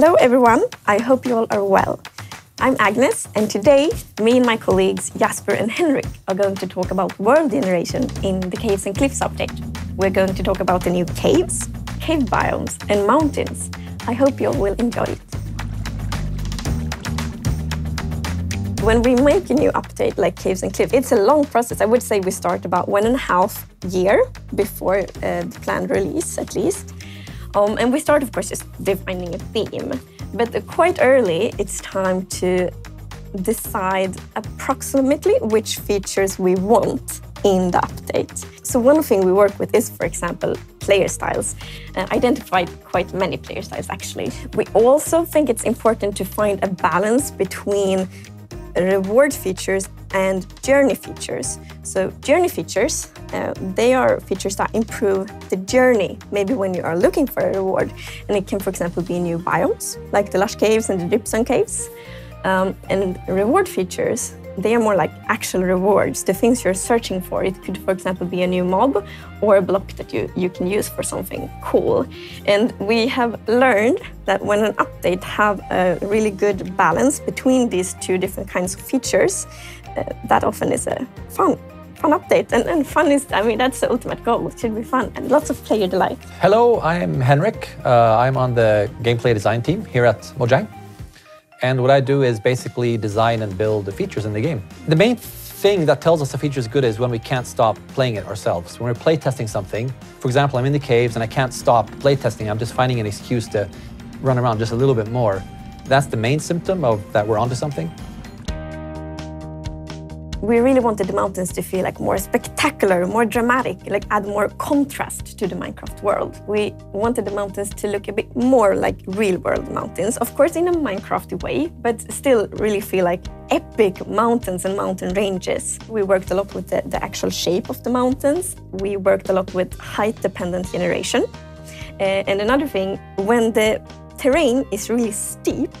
Hello everyone, I hope you all are well. I'm Agnes, and today me and my colleagues Jasper and Henrik are going to talk about world generation in the Caves and Cliffs update. We're going to talk about the new caves, cave biomes and mountains. I hope you all will enjoy it. When we make a new update like Caves and Cliffs, it's a long process. I would say we start about 1.5 years before the planned release, at least. And we start, of course, just defining a theme. But quite early, it's time to decide approximately which features we want in the update. So one thing we work with is, for example, player styles. Identified quite many player styles, actually. We also think it's important to find a balance between reward features and journey features. So journey features, they are features that improve the journey, maybe when you are looking for a reward. And it can, for example, be new biomes, like the lush caves and the dripstone caves. And reward features, they are more like actual rewards, the things you're searching for. It could, for example, be a new mob or a block that you can use for something cool. And we have learned that when an update have a really good balance between these two different kinds of features, that often is a fun update. And fun is, I mean, that's the ultimate goal. It should be fun and lots of player delight. Hello, I'm Henrik. I'm on the gameplay design team here at Mojang. And what I do is basically design and build the features in the game. The main thing that tells us the feature is good is when we can't stop playing it ourselves. When we're playtesting something, for example, I'm in the caves and I can't stop playtesting, I'm just finding an excuse to run around just a little bit more. That's the main symptom of that we're onto something. We really wanted the mountains to feel like more spectacular, more dramatic, like add more contrast to the Minecraft world. We wanted the mountains to look a bit more like real-world mountains, of course in a Minecrafty way, but still really feel like epic mountains and mountain ranges. We worked a lot with the actual shape of the mountains. We worked a lot with height-dependent generation. And another thing, when the terrain is really steep,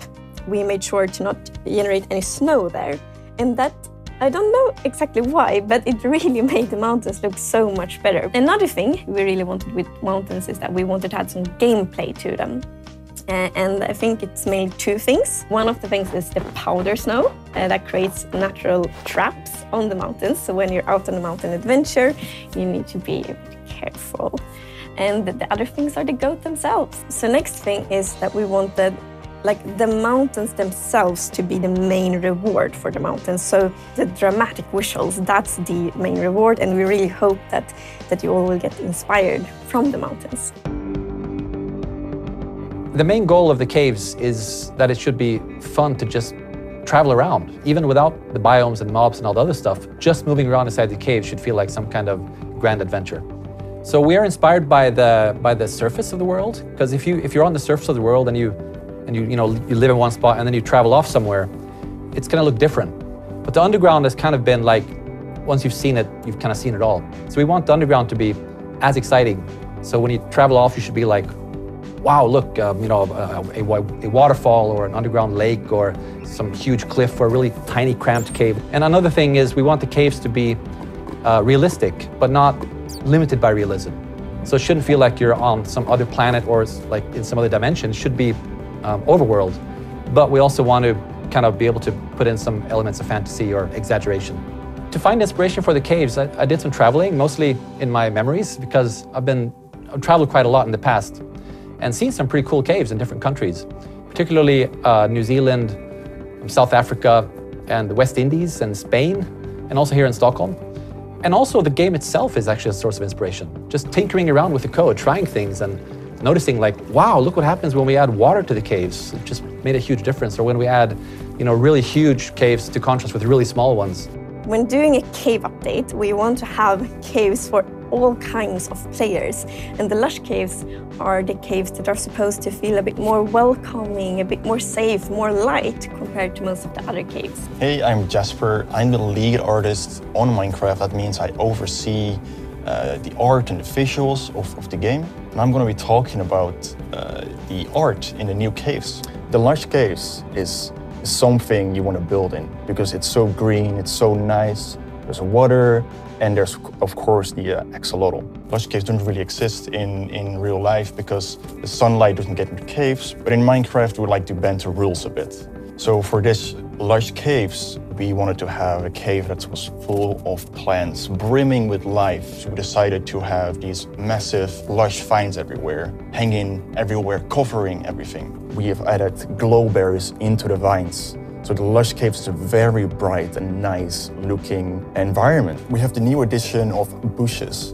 we made sure to not generate any snow there. And that, I don't know exactly why, but it really made the mountains look so much better. Another thing we really wanted with mountains is that we wanted to add some gameplay to them. And I think it's mainly two things. One of the things is the powder snow that creates natural traps on the mountains. So when you're out on a mountain adventure, you need to be careful. And the other things are the goat themselves. So next thing is that we wanted the mountains themselves to be the main reward for the mountains. So the dramatic visuals, that's the main reward, and we really hope that you all will get inspired from the mountains. The main goal of the caves is that it should be fun to just travel around. Even without the biomes and mobs and all the other stuff, just moving around inside the cave should feel like some kind of grand adventure. So we are inspired by the surface of the world, because if you're on the surface of the world and you live in one spot and then you travel off somewhere, it's going to look different. But the underground has kind of been like, once you've seen it, you've kind of seen it all. So we want the underground to be as exciting. So when you travel off, you should be like, wow, look, a waterfall or an underground lake or some huge cliff or a really tiny cramped cave. And another thing is we want the caves to be realistic, but not limited by realism. So it shouldn't feel like you're on some other planet or like in some other dimension. It should be overworld, but we also want to kind of be able to put in some elements of fantasy or exaggeration. To find inspiration for the caves, I did some traveling, mostly in my memories, because I've traveled quite a lot in the past and seen some pretty cool caves in different countries, particularly New Zealand, South Africa, and the West Indies and Spain, and also here in Stockholm. And also the game itself is actually a source of inspiration. Just tinkering around with the code, trying things and noticing like, wow, look what happens when we add water to the caves. It just made a huge difference. Or when we add, really huge caves to contrast with really small ones. When doing a cave update, we want to have caves for all kinds of players. And the lush caves are the caves that are supposed to feel a bit more welcoming, a bit more safe, more light compared to most of the other caves. Hey, I'm Jasper. I'm the lead artist on Minecraft. That means I oversee the art and the visuals of the game. And I'm going to be talking about the art in the new caves. The lush caves is something you want to build in because it's so green, it's so nice. There's water, and there's, of course, the axolotl. Lush caves don't really exist in real life because the sunlight doesn't get into caves, but in Minecraft we like to bend the rules a bit. So for this lush caves, we wanted to have a cave that was full of plants, brimming with life. So we decided to have these massive lush vines everywhere, hanging everywhere, covering everything. We have added glowberries into the vines. So the lush caves is a very bright and nice looking environment. We have the new addition of bushes.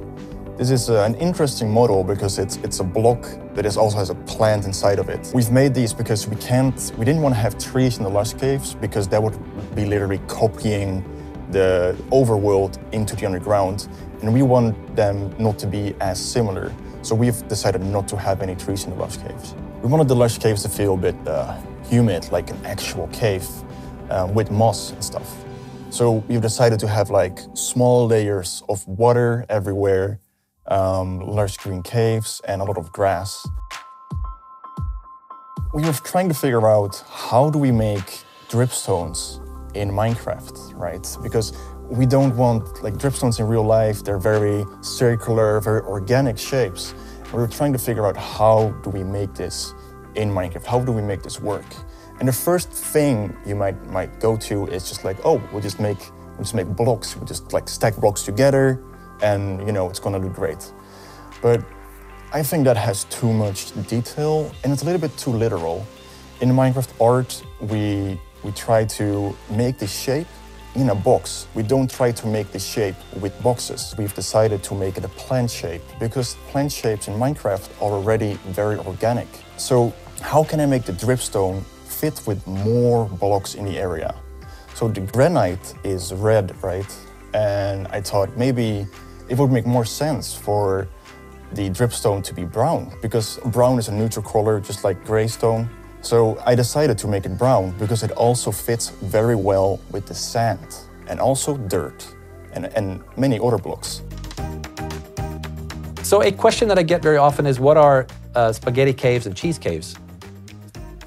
This is an interesting model because it's a block that also has a plant inside of it. We've made these because we didn't want to have trees in the lush caves because that would be literally copying the overworld into the underground, and we want them not to be as similar. So we've decided not to have any trees in the lush caves. We wanted the lush caves to feel a bit humid, like an actual cave with moss and stuff. So we've decided to have like small layers of water everywhere, lush green caves, and a lot of grass. We were trying to figure out how do we make dripstones in Minecraft, right? Because we don't want, like, dripstones in real life, they're very circular, very organic shapes. We were trying to figure out how do we make this in Minecraft, how do we make this work? And the first thing you might go to is just like, oh, we'll just make blocks, we'll just like stack blocks together, and you know, it's gonna look great. But I think that has too much detail and it's a little bit too literal. In Minecraft art, we try to make the shape in a box. We don't try to make the shape with boxes. We've decided to make it a plant shape because plant shapes in Minecraft are already very organic. So how can I make the dripstone fit with more blocks in the area? So the granite is red, right? And I thought maybe it would make more sense for the dripstone to be brown because brown is a neutral color, just like gray stone. So I decided to make it brown because it also fits very well with the sand and also dirt and many other blocks. So a question that I get very often is, what are spaghetti caves and cheese caves?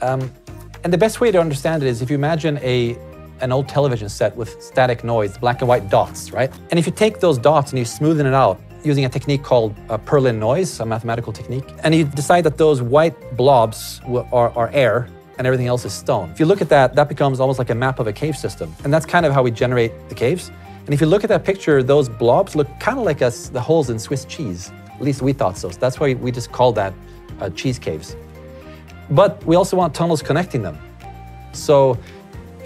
And the best way to understand it is if you imagine an old television set with static noise, black and white dots, right? And if you take those dots and you smoothen it out using a technique called Perlin noise, a mathematical technique, and you decide that those white blobs are air and everything else is stone. If you look at that, that becomes almost like a map of a cave system. And that's kind of how we generate the caves. And if you look at that picture, those blobs look kind of like the holes in Swiss cheese. At least we thought so. So that's why we just called that cheese caves. But we also want tunnels connecting them. So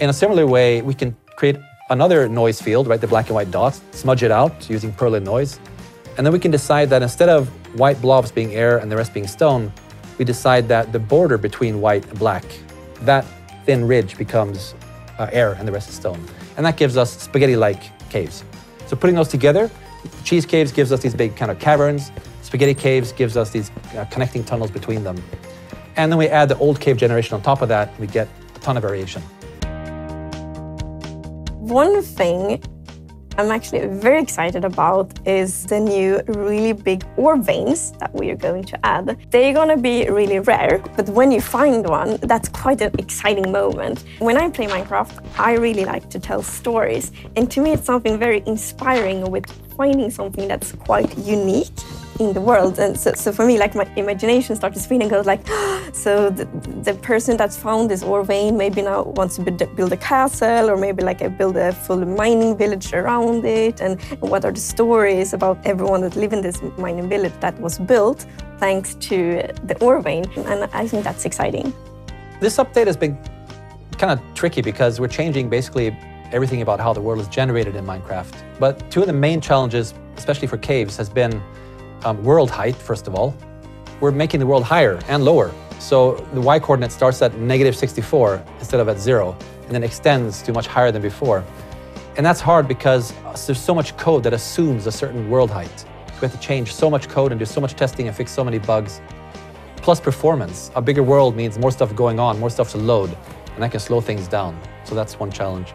in a similar way, we can create another noise field, right? The black and white dots, smudge it out using Perlin noise. And then we can decide that instead of white blobs being air and the rest being stone, we decide that the border between white and black, that thin ridge becomes air and the rest is stone. And that gives us spaghetti-like caves. So putting those together, cheese caves gives us these big kind of caverns, spaghetti caves gives us these connecting tunnels between them. And then we add the old cave generation on top of that, we get a ton of variation. One thing I'm actually very excited about is the new really big ore veins that we are going to add. They're gonna be really rare, but when you find one, that's quite an exciting moment. When I play Minecraft, I really like to tell stories. And to me, it's something very inspiring with finding something that's quite unique in the world. And so for me, like, my imagination starts to spin and goes like, so the person that's found this ore vein maybe now wants to build a castle, or maybe like build a full mining village around it. And what are the stories about everyone that live in this mining village that was built thanks to the ore vein? And I think that's exciting. This update has been kind of tricky because we're changing basically everything about how the world is generated in Minecraft. But two of the main challenges, especially for caves, has been world height, first of all. We're making the world higher and lower. So the y-coordinate starts at -64 instead of at 0, and then extends to much higher than before. And that's hard because there's so much code that assumes a certain world height. So we have to change so much code and do so much testing and fix so many bugs. Plus performance. A bigger world means more stuff going on, more stuff to load, and that can slow things down. So that's one challenge.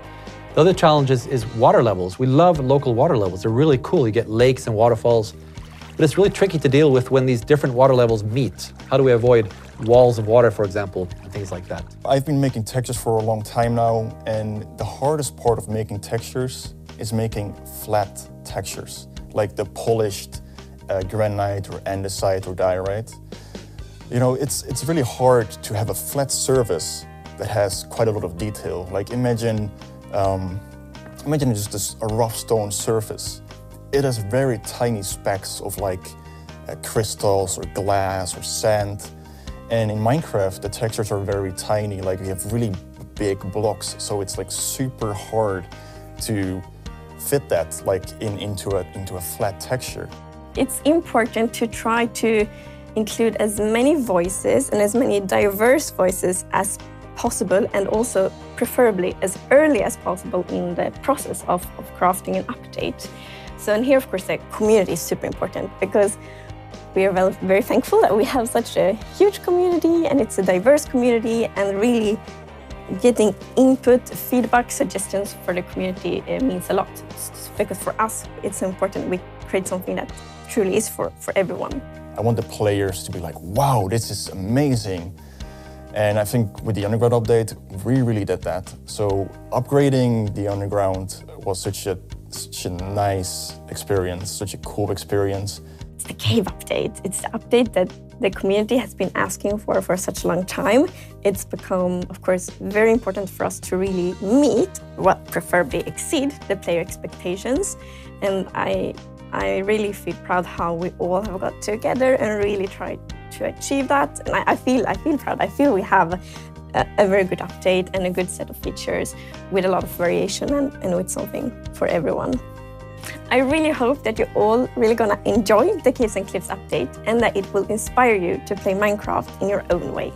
The other challenge is water levels. We love local water levels. They're really cool. You get lakes and waterfalls. But it's really tricky to deal with when these different water levels meet. How do we avoid walls of water, for example, and things like that? I've been making textures for a long time now, and the hardest part of making textures is making flat textures, like the polished granite or andesite or diorite. You know, it's really hard to have a flat surface that has quite a lot of detail. Like imagine just a rough stone surface. It has very tiny specks of like crystals or glass or sand. And in Minecraft, the textures are very tiny, like we have really big blocks, so it's like super hard to fit that like into a flat texture. It's important to try to include as many voices and as many diverse voices as possible, and also preferably as early as possible in the process of crafting an update. So, and here of course the community is super important, because we are very thankful that we have such a huge community, and it's a diverse community, and really getting input, feedback, suggestions for the community means a lot. Because for us, it's important we create something that truly is for everyone. I want the players to be like, wow, this is amazing. And I think with the Underground update, we really did that. So upgrading the Underground was such a nice experience, such a cool experience. It's the cave update. It's the update that the community has been asking for such a long time. It's become, of course, very important for us to really meet, well, preferably exceed the player expectations. And I really feel proud how we all have got together and really tried to achieve that. And I feel proud. I feel we have a very good update and a good set of features with a lot of variation and with something for everyone. I really hope that you're all really gonna enjoy the Caves and Cliffs update, and that it will inspire you to play Minecraft in your own way.